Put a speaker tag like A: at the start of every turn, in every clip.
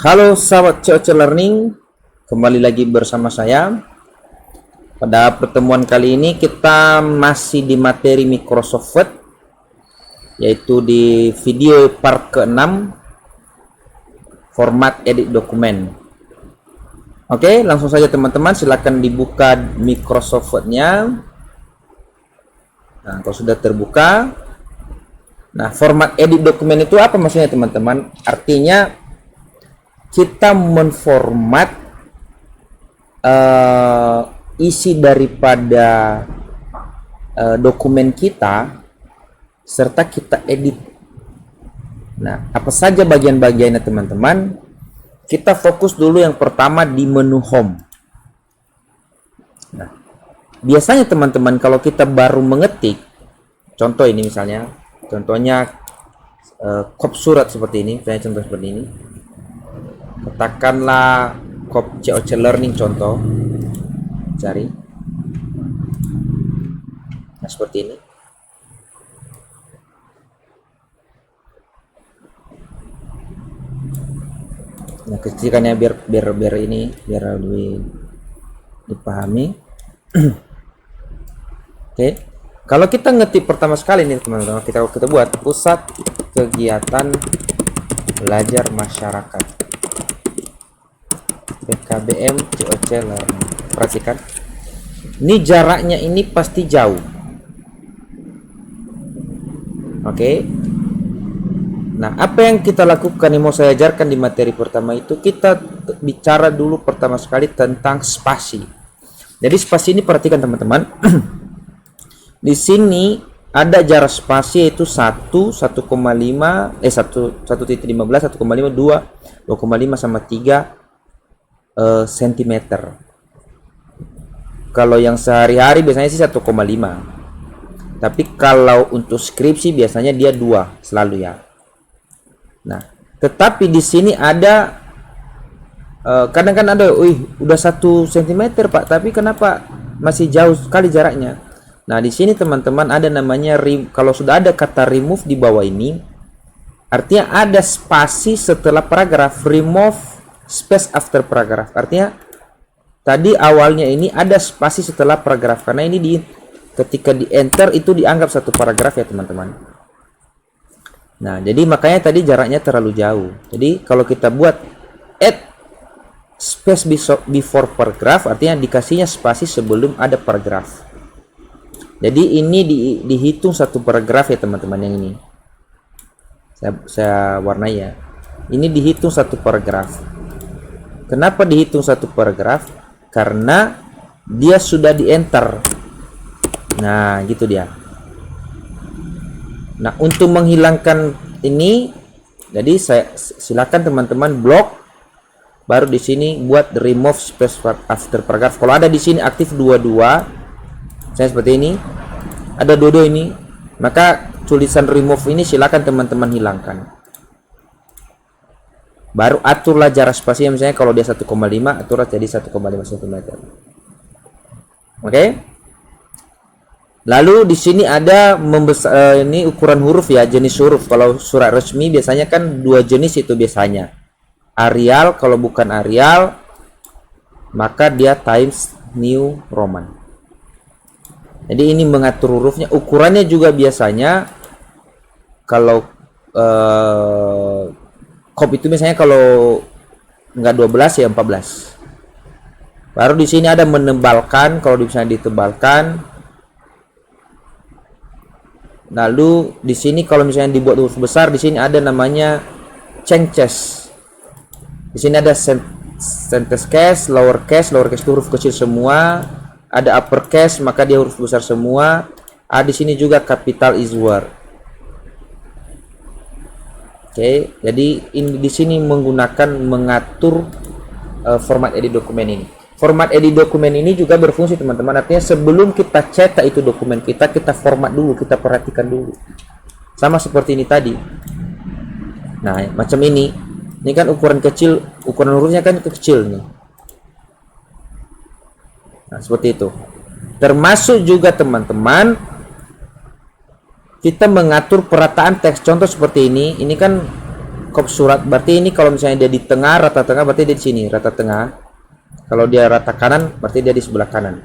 A: Halo sahabat COC Learning, kembali lagi bersama saya. Pada pertemuan kali ini kita masih di materi Microsoft Word, yaitu di video part ke-6, format edit dokumen. Oke, langsung saja teman-teman, silakan dibuka Microsoft Word-nya. Nah, kalau sudah terbuka, nah format edit dokumen itu apa maksudnya teman-teman? Artinya kita menformat isi daripada dokumen kita serta kita edit. Nah, apa saja bagian-bagiannya teman-teman? Kita fokus dulu yang pertama di menu home. Nah, biasanya teman-teman kalau kita baru mengetik, contoh ini misalnya, contohnya kop surat seperti ini, saya contoh seperti ini. Katakanlah COC Learning contoh, cari, nah seperti ini. Nah kecilkannya biar ini biar lebih dipahami. Oke, kalau kita ngetik pertama sekali nih teman-teman, kita buat pusat kegiatan belajar masyarakat PKBM COC Learning. Perhatikan, ini jaraknya ini pasti jauh. Oke. Nah, apa yang kita lakukan yang mau saya ajarkan di materi pertama itu, kita bicara dulu pertama sekali tentang spasi. Jadi spasi ini perhatikan teman-teman. Di sini ada jarak spasi yaitu 1, 1,5, 1,15, 1,5, 2, 2,5 sama 3 cm. Kalau yang sehari-hari biasanya sih 1,5. Tapi kalau untuk skripsi biasanya dia 2 selalu ya. Nah, tetapi di sini ada kadang kan ada, udah 1 cm Pak, tapi kenapa masih jauh sekali jaraknya? Nah, di sini teman-teman ada namanya kalau sudah ada kata remove di bawah ini, artinya ada spasi setelah paragraf. Remove space after paragraph, artinya tadi awalnya ini ada spasi setelah paragraf, karena ini ketika di enter itu dianggap satu paragraf ya teman-teman. Nah, jadi makanya tadi jaraknya terlalu jauh. Jadi kalau kita buat add space before paragraph, artinya dikasihnya spasi sebelum ada paragraf. Jadi ini dihitung satu paragraf ya teman-teman. Yang ini saya warnai ya, ini dihitung satu paragraf. Kenapa dihitung satu paragraf? Karena dia sudah di enter. Nah, gitu dia. Nah, untuk menghilangkan ini, jadi saya silakan teman-teman blok, baru di sini buat remove space after paragraph. Kalau ada di sini aktif dua-dua, saya seperti ini, ada dua-dua ini, maka tulisan remove ini silakan teman-teman hilangkan. Baru aturlah jarak spasi, misalnya kalau dia 1,5 aturlah jadi 1,5 cm. Oke. Lalu di sini ada ini ukuran huruf ya, jenis huruf. Kalau surat resmi biasanya kan 2 jenis itu biasanya. Arial, kalau bukan Arial maka dia Times New Roman. Jadi ini mengatur hurufnya. Ukurannya juga biasanya kalau kop itu misalnya kalau enggak 12 ya 14. Baru di sini ada menebalkan, kalau bisa ditebalkan. Lalu di sini kalau misalnya dibuat huruf besar, di sini ada namanya changes. Di sini ada sentence case, lower case itu huruf kecil semua. Ada upper case, maka dia huruf besar semua. Di sini juga capital is word. Oke, jadi di sini mengatur format edit dokumen ini. Format edit dokumen ini juga berfungsi teman-teman. Artinya sebelum kita cetak itu dokumen kita format dulu, kita perhatikan dulu. Sama seperti ini tadi. Nah, macam ini. Ini kan ukuran kecil, ukuran hurufnya kan kecil nih. Nah, seperti itu. Termasuk juga teman-teman kita mengatur perataan teks. Contoh seperti ini kan kop surat, berarti ini kalau misalnya dia di tengah, rata tengah, berarti dia di sini rata tengah. Kalau dia rata kanan, berarti dia di sebelah kanan.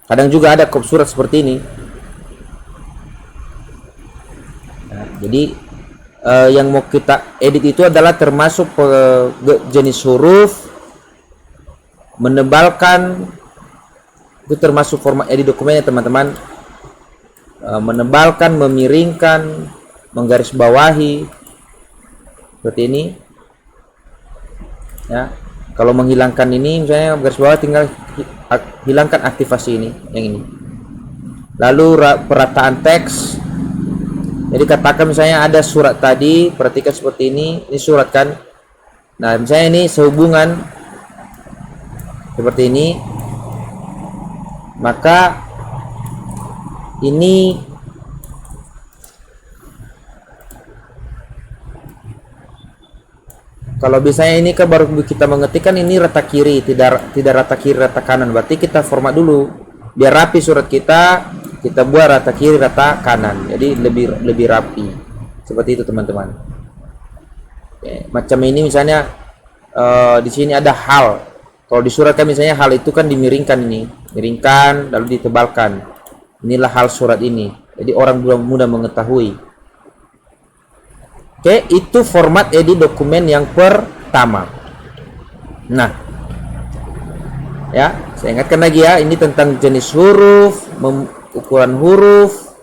A: Kadang juga ada kop surat seperti ini. Nah, jadi yang mau kita edit itu adalah termasuk jenis huruf, menebalkan, itu termasuk format edit dokumennya teman-teman. Menebalkan, memiringkan, menggarisbawahi seperti ini ya. Kalau menghilangkan ini misalnya garis bawah, tinggal hilangkan aktivasi ini, yang ini. Lalu perataan teks. Jadi katakan misalnya ada surat tadi, perhatikan seperti ini surat kan. Nah misalnya ini sehubungan seperti ini, maka ini kalau biasanya ini kan baru kita mengetikkan ini rata kiri, tidak rata kiri rata kanan, berarti kita format dulu biar rapi surat kita buat rata kiri rata kanan, jadi lebih rapi seperti itu teman-teman. Macam ini misalnya di sini ada hal, kalau di surat kan misalnya hal itu kan dimiringkan, ini miringkan lalu ditebalkan, inilah hal surat ini, jadi orang mudah mengetahui. Oke, itu format edit dokumen yang pertama. Nah, ya, saya ingatkan lagi ya, ini tentang jenis huruf, ukuran huruf,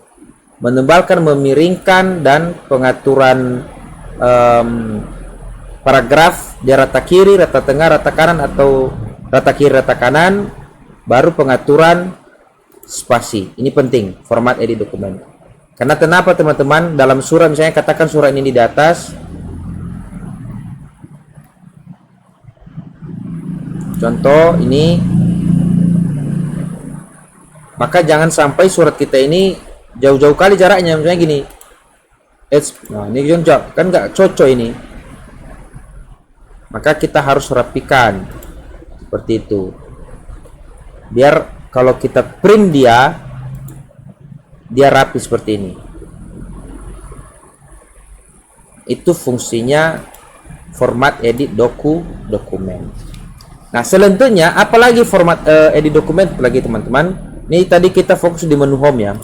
A: menebalkan, memiringkan, dan pengaturan paragraf dia rata kiri, rata tengah, rata kanan, atau rata kiri, rata kanan, baru pengaturan spasi. Ini penting, format edit dokumen. Karena kenapa teman-teman, dalam surat misalnya katakan surat ini di atas, contoh ini, maka jangan sampai surat kita ini jauh-jauh kali jaraknya, misalnya gini, nah ini kan nggak cocok ini, maka kita harus rapikan seperti itu, biar kalau kita print dia rapi seperti ini. Itu fungsinya format edit dokumen. Nah selanjutnya apalagi format edit dokumen lagi teman-teman. Ini tadi kita fokus di menu home ya.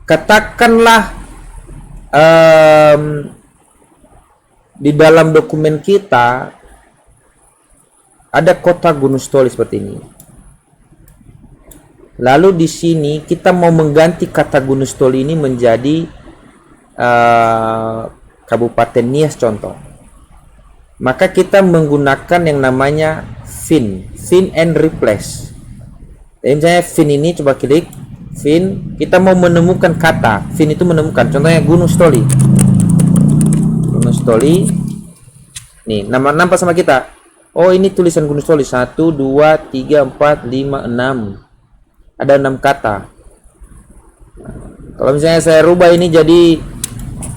A: Katakanlah di dalam dokumen kita ada kota Gunung Stoli seperti ini. Lalu di sini kita mau mengganti kata Gunung Stoli ini menjadi Kabupaten Nias contoh. Maka kita menggunakan yang namanya find and replace. Jadi misalnya find ini, coba klik find, kita mau menemukan kata. Find itu menemukan, contohnya Gunung Stoli. Gunung Stoli. Nih, nampak sama kita. Oh, ini tulisan Gunung Stoli 1 2 3 4 5 6. Ada 6 kata. Kalau misalnya saya rubah ini jadi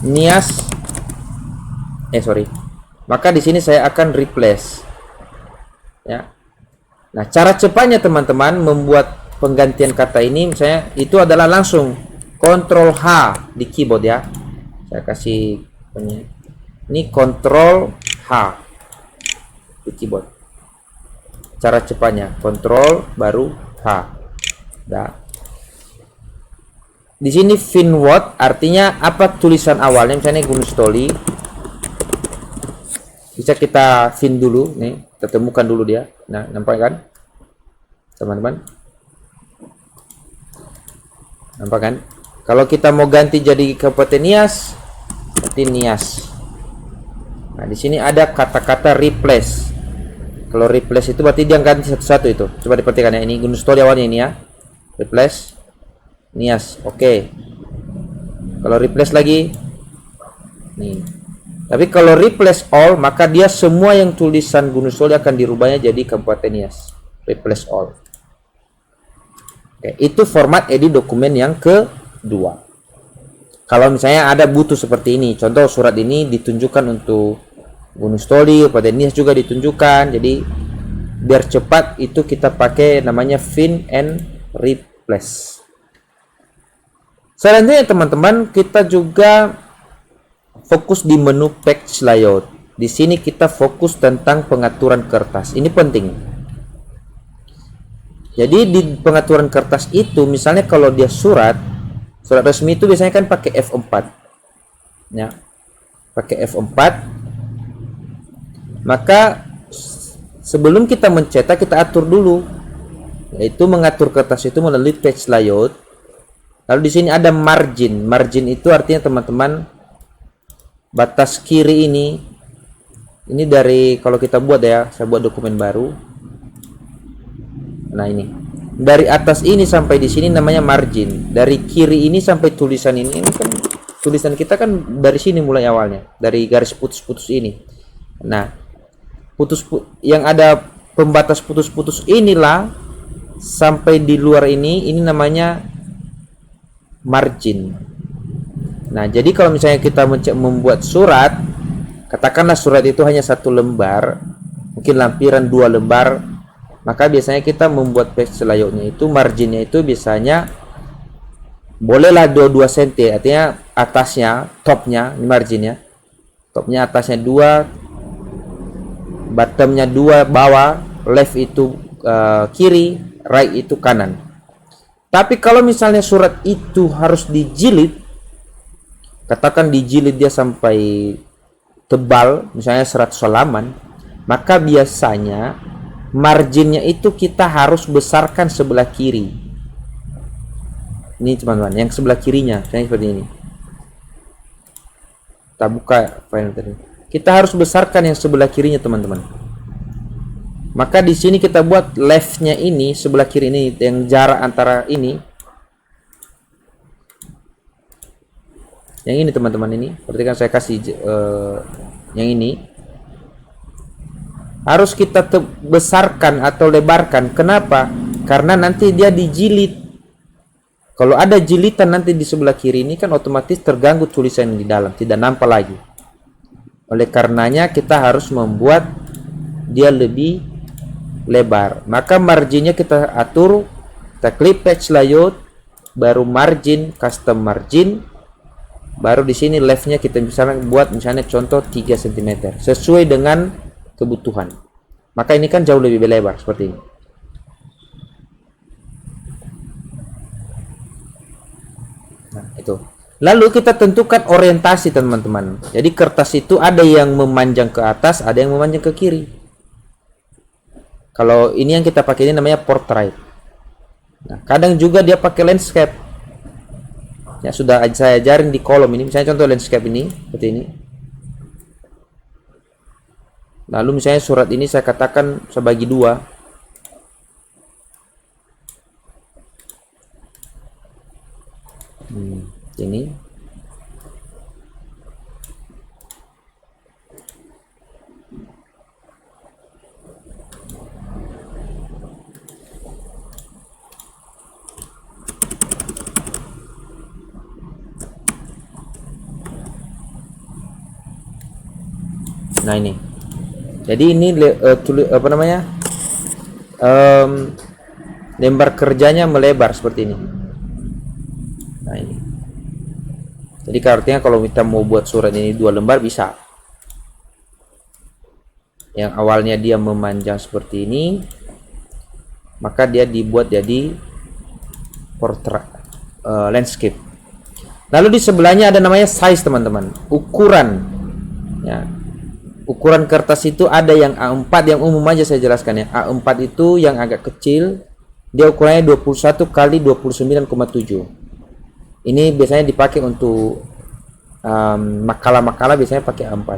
A: Nias, maka di sini saya akan replace. Ya. Nah, cara cepatnya teman-teman membuat penggantian kata ini, misalnya itu adalah langsung Ctrl H di keyboard ya. Saya kasih ini Ctrl H di keyboard. Cara cepatnya Ctrl baru H. Nah, di sini find word artinya apa tulisan awalnya, misalnya Gunung Stoli. Bisa kita find dulu, nih kita temukan dulu dia. Nah, nampak kan teman-teman? Nampak kan? Kalau kita mau ganti jadi Kabupaten Nias, seperti Nias. Nah, di sini ada kata-kata replace. Kalau replace itu berarti dia ganti satu-satu itu. Coba diperhatikan ya, ini Gunung Stoli awalnya ini ya. Replace Nias, oke. Kalau replace lagi nih. Tapi kalau replace all, maka dia semua yang tulisan Gunung Stoli akan dirubahnya jadi Kabupaten Nias. Replace all. Oke, itu format edit dokumen yang kedua. Kalau misalnya ada butuh seperti ini, contoh surat ini ditunjukkan untuk Gunung Stoli, Kabupaten Nias juga ditunjukkan. Jadi biar cepat itu kita pakai namanya find and replace. Selanjutnya teman-teman, kita juga fokus di menu page layout. Di sini kita fokus tentang pengaturan kertas. Ini penting. Jadi di pengaturan kertas itu, misalnya kalau dia surat resmi itu biasanya kan pakai F4. Ya. Pakai F4. Maka sebelum kita mencetak, kita atur dulu, yaitu mengatur kertas itu melalui page layout. Lalu di sini ada margin. Margin itu artinya teman-teman batas kiri ini dari, kalau kita buat ya, saya buat dokumen baru. Nah, ini dari atas ini sampai di sini namanya margin. Dari kiri ini sampai tulisan ini kan tulisan kita kan dari sini mulai awalnya, dari garis putus-putus ini. Nah, yang ada pembatas putus-putus inilah sampai di luar ini namanya margin. Nah, jadi kalau misalnya kita membuat surat, katakanlah surat itu hanya 1 lembar, mungkin lampiran 2 lembar, maka biasanya kita membuat page layoutnya itu, marginnya itu biasanya bolehlah 22 cm, artinya atasnya, topnya, ini marginnya, topnya atasnya 2, bottomnya 2, bawah, left itu kiri, right itu kanan. Tapi kalau misalnya surat itu harus dijilid, katakan dijilid dia sampai tebal, misalnya 100 halaman, maka biasanya marginnya itu kita harus besarkan sebelah kiri. Ini teman-teman, yang sebelah kirinya, misalnya seperti ini. Kita buka file tadi. Kita harus besarkan yang sebelah kirinya, teman-teman. Maka di sini kita buat leftnya ini, sebelah kiri ini, yang jarak antara ini. Yang ini teman-teman, ini seperti kan saya kasih yang ini harus kita besarkan atau lebarkan. Kenapa? Karena nanti dia dijilid. Kalau ada jilitan nanti di sebelah kiri ini kan otomatis terganggu tulisan di dalam, tidak nampak lagi. Oleh karenanya kita harus membuat dia lebih lebar. Maka marginnya kita atur, kita klik page layout, baru margin, custom margin. Baru di sini leftnya kita misalnya buat misalnya contoh 3 cm sesuai dengan kebutuhan. Maka ini kan jauh lebih lebar seperti ini. Nah, itu. Lalu kita tentukan orientasi, teman-teman. Jadi kertas itu ada yang memanjang ke atas, ada yang memanjang ke kiri. Kalau ini yang kita pakai ini namanya portrait. Nah, kadang juga dia pakai landscape. Ya, sudah saya ajarin di kolom ini. Misalnya contoh landscape ini seperti ini. Lalu misalnya surat ini saya katakan saya bagi 2. Ini. Nah, ini. Jadi ini apa namanya? Lembar kerjanya melebar seperti ini. Nah, ini. Jadi artinya kalau kita mau buat surat ini 2 lembar bisa. Yang awalnya dia memanjang seperti ini, maka dia dibuat jadi portrait landscape. Lalu di sebelahnya ada namanya size, teman-teman. Ukuran. Ya. Ukuran kertas itu ada yang A4, yang umum aja saya jelaskan ya. A4 itu yang agak kecil, dia ukurannya 21 kali 29,7. Ini biasanya dipakai untuk makalah-makalah, biasanya pakai A4.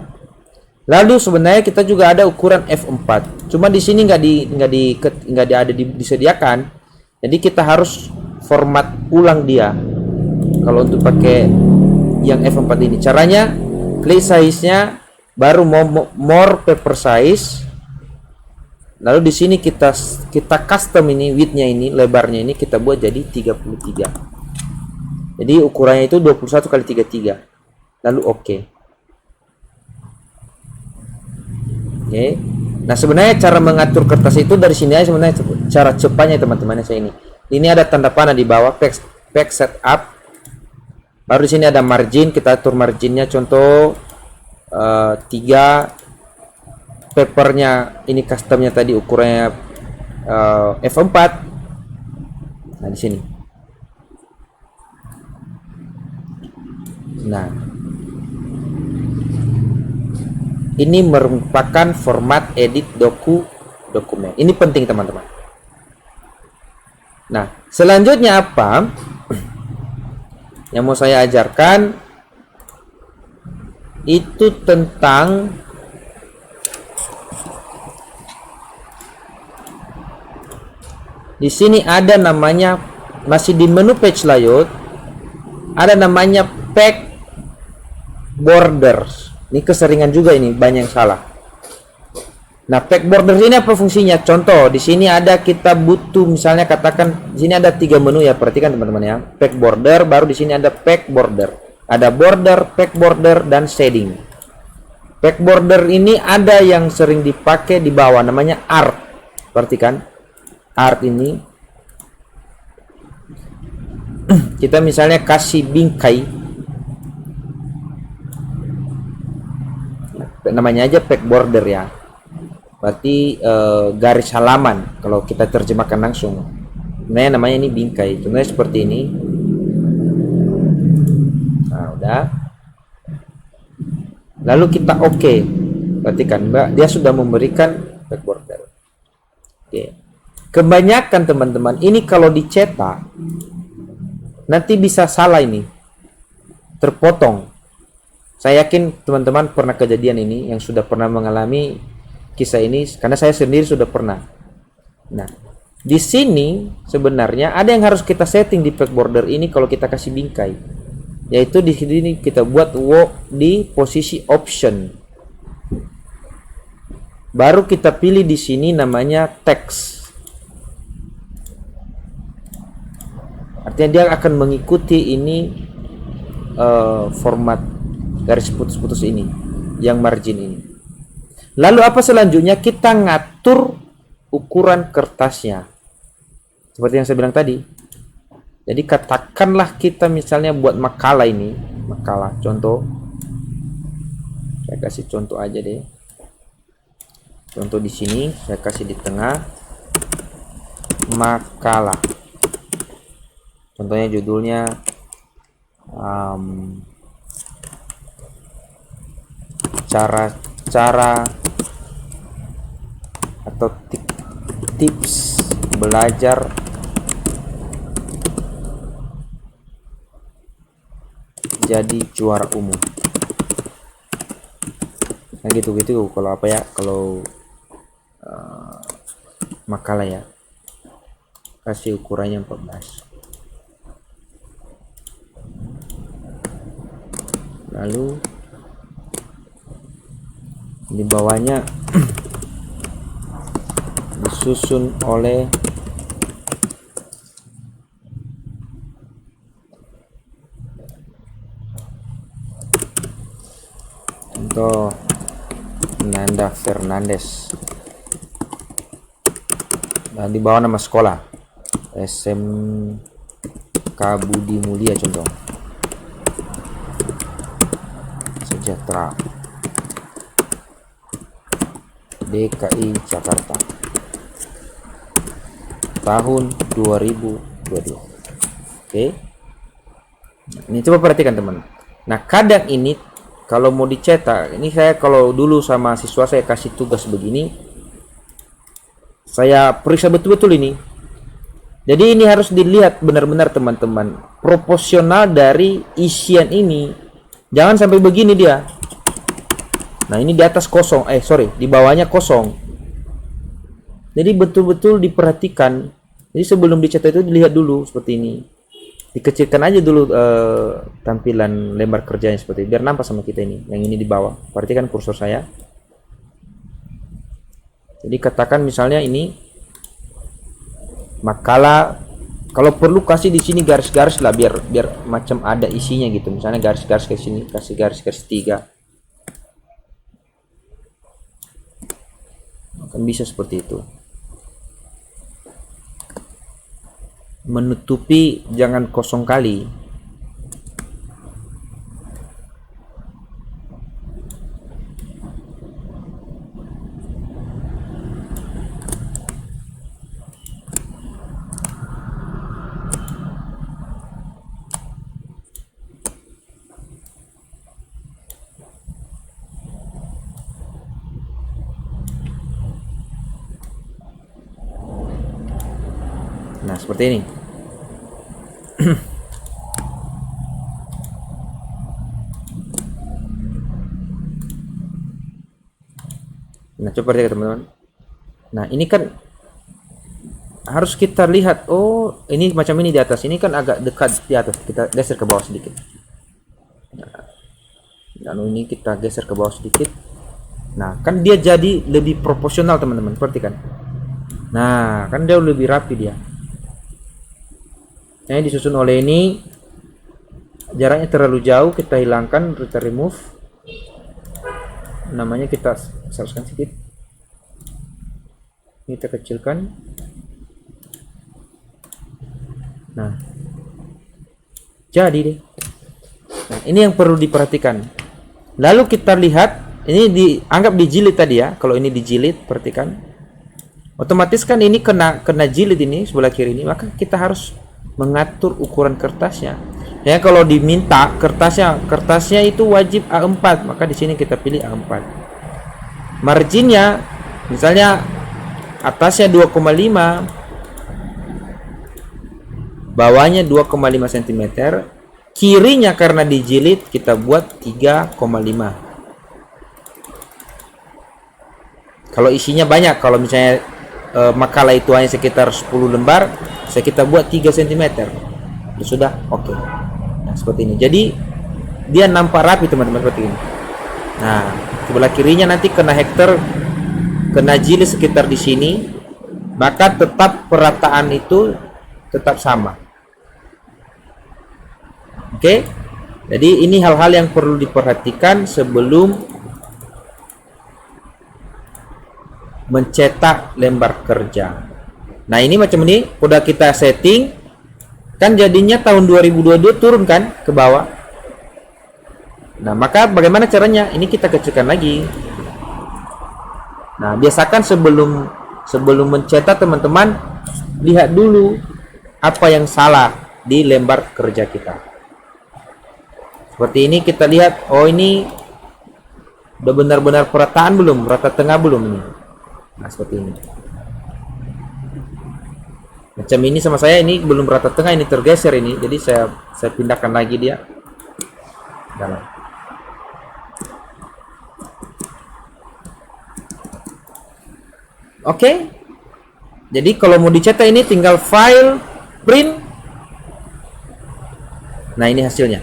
A: Lalu sebenarnya kita juga ada ukuran F4. Cuma di sini nggak ada disediakan. Jadi kita harus format ulang dia. Kalau untuk pakai yang F4 ini, caranya klik size-nya, baru more paper size. Lalu di sini kita custom ini width-nya ini, lebarnya ini kita buat jadi 33. Jadi ukurannya itu 21 kali 33. Lalu oke. Oke. Nah, sebenarnya cara mengatur kertas itu dari sini aja sebenarnya cara cepatnya, teman-teman. Saya ini ada tanda panah di bawah page setup. Baru di sini ada margin, kita atur marginnya, contoh 3, papernya ini customnya tadi ukurannya F4. Nah di sini. Nah, ini merupakan format edit dokumen. Ini penting teman-teman. Nah, selanjutnya apa yang mau saya ajarkan itu tentang di sini ada namanya, masih di menu page layout, ada namanya pack borders. Ini keseringan juga, ini banyak yang salah. Nah, pack borders ini apa fungsinya? Contoh, di sini ada kita butuh misalnya katakan di sini ada 3 menu ya, perhatikan teman-teman ya. Pack border, baru di sini ada pack border. Ada border, pack border, dan shading. Pack border ini ada yang sering dipakai di bawah namanya art. Perhatikan. Art ini kita misalnya kasih bingkai, namanya aja pack border ya, berarti garis halaman kalau kita terjemahkan langsung. Nah, namanya ini bingkai, contohnya seperti ini. Nah, udah, lalu kita oke. Perhatikan Mbak, dia sudah memberikan pack border. Oke. Kebanyakan teman-teman ini kalau dicetak nanti bisa salah, ini terpotong. Saya yakin teman-teman pernah kejadian ini, yang sudah pernah mengalami kisah ini, karena saya sendiri sudah pernah. Nah, di sini sebenarnya ada yang harus kita setting di pack border ini kalau kita kasih bingkai, yaitu di sini kita buat work di posisi option. Baru kita pilih di sini namanya text. Artinya dia akan mengikuti ini format garis putus-putus ini, yang margin ini. Lalu apa selanjutnya? Kita ngatur ukuran kertasnya, seperti yang saya bilang tadi. Jadi katakanlah kita misalnya buat makalah ini, makalah contoh, saya kasih contoh aja deh. Contoh di sini saya kasih di tengah, makalah. Contohnya judulnya cara atau tips belajar jadi juara umum. Nah gitu kalau apa ya, kalau makalah ya, kasih ukurannya 14. Lalu di bawahnya disusun oleh contoh Nanda Fernandes, dan di bawah nama sekolah SMK Budi Mulia, contoh Sejahtera DKI Jakarta tahun 2022. Oke. Ini coba perhatikan teman. Nah, kadang ini kalau mau dicetak, ini saya kalau dulu sama siswa saya kasih tugas begini, saya periksa betul-betul ini. Jadi ini harus dilihat benar-benar teman-teman, proporsional dari isian ini. Jangan sampai begini dia. Nah, ini di atas kosong, di bawahnya kosong. Jadi betul-betul diperhatikan. Jadi sebelum dicetak itu dilihat dulu seperti ini. Dikecilkan aja dulu tampilan lembar kerjanya seperti ini, biar nampak sama kita ini. Yang ini di bawah. Perhatikan kursor saya. Jadi katakan misalnya ini makalah, kalau perlu kasih di sini garis-garis lah, biar macam ada isinya gitu. Misalnya garis-garis ke sini, kasih garis-garis 3. Kan bisa seperti itu. Menutupi jangan kosong kali. seperti ini. Nah, coba lihat teman-teman. Nah, ini kan harus kita lihat, oh ini macam ini di atas, ini kan agak dekat di atas, kita geser ke bawah sedikit. Dan ini kita geser ke bawah sedikit. Nah, kan dia jadi lebih proporsional teman-teman, perhatikan. Nah, kan dia lebih rapi dia. Ini disusun oleh ini, jaraknya terlalu jauh, kita hilangkan, kita remove. Namanya kita besarkan sedikit. Ini kita kecilkan. Nah, jadi deh. Nah, ini yang perlu diperhatikan. Lalu kita lihat, ini dianggap dijilid tadi ya. Kalau ini dijilid, perhatikan. Otomatis kan ini kena jilid ini sebelah kiri ini, maka kita harus mengatur ukuran kertasnya. Ya, kalau diminta kertasnya itu wajib A4, maka di sini kita pilih A4. Marginnya misalnya atasnya 2,5, bawahnya 2,5 cm, kirinya karena dijilid kita buat 3,5. Kalau isinya banyak, kalau misalnya makalah itu hanya sekitar 10 lembar, kita buat 3 cm. Itu sudah oke. Nah, seperti ini. Jadi dia nampak rapi teman-teman, seperti ini. Nah, sebelah kirinya nanti kena hektar, kena jilid sekitar di sini, maka tetap perataan itu tetap sama. Oke. Jadi ini hal-hal yang perlu diperhatikan sebelum mencetak lembar kerja. Nah, ini macam ini udah kita setting, kan jadinya tahun 2022 turun kan ke bawah. Nah, maka bagaimana caranya? Ini kita kecilkan lagi. Nah, biasakan sebelum mencetak teman-teman lihat dulu apa yang salah di lembar kerja kita. Seperti ini kita lihat, oh ini udah benar-benar perataan belum, rata tengah belum ini. Nah, seperti ini. Macam ini sama saya, ini belum rata tengah, ini tergeser ini. Jadi saya pindahkan lagi dia. Dalam. Oke. Jadi kalau mau dicetak ini tinggal file, print. Nah, ini hasilnya.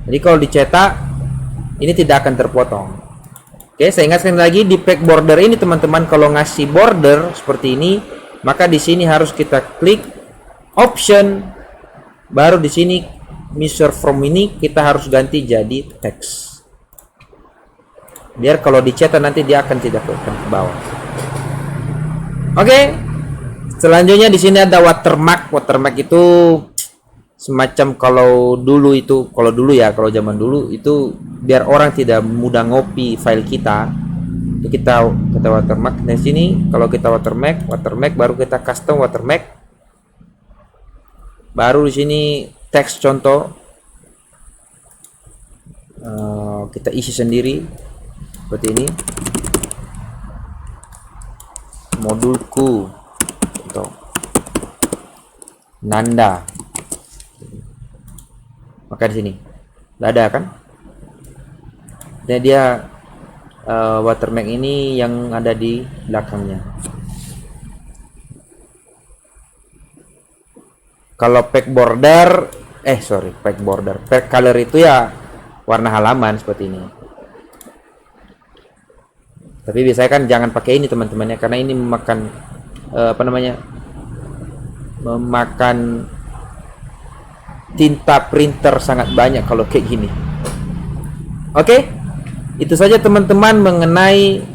A: Jadi kalau dicetak ini tidak akan terpotong. Oke, saya ingatkan lagi di pack border ini teman-teman, kalau ngasih border seperti ini, maka di sini harus kita klik option, baru di sini measure from ini kita harus ganti jadi teks. Biar kalau dicetak nanti dia akan tidak ke bawah. Oke. Selanjutnya di sini ada watermark. Watermark itu semacam kalau dulu ya, kalau zaman dulu itu biar orang tidak mudah ngopi file kita, itu kita watermark. Di sini kalau kita watermark baru kita custom watermark, baru di sini teks contoh kita isi sendiri seperti ini, modulku contoh Nanda. Maka di sini ada kan, dan dia watermark ini yang ada di belakangnya. Kalau pack color itu ya warna halaman seperti ini. Tapi biasanya kan jangan pakai ini teman-teman ya, karena ini memakan memakan tinta printer sangat banyak kalau kayak gini. Oke, itu saja teman-teman mengenai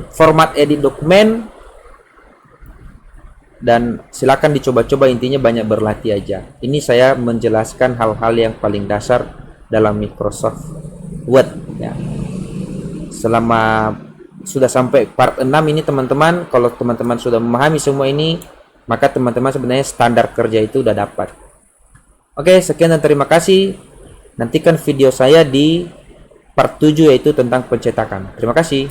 A: format edit dokumen, dan silakan dicoba-coba, intinya banyak berlatih aja. Ini saya menjelaskan hal-hal yang paling dasar dalam Microsoft Word ya. Selama sudah sampai part 6 ini teman-teman, kalau teman-teman sudah memahami semua ini, maka teman-teman sebenarnya standar kerja itu udah dapat. Oke, sekian dan terima kasih. Nantikan video saya di part 7 yaitu tentang pencetakan. Terima kasih.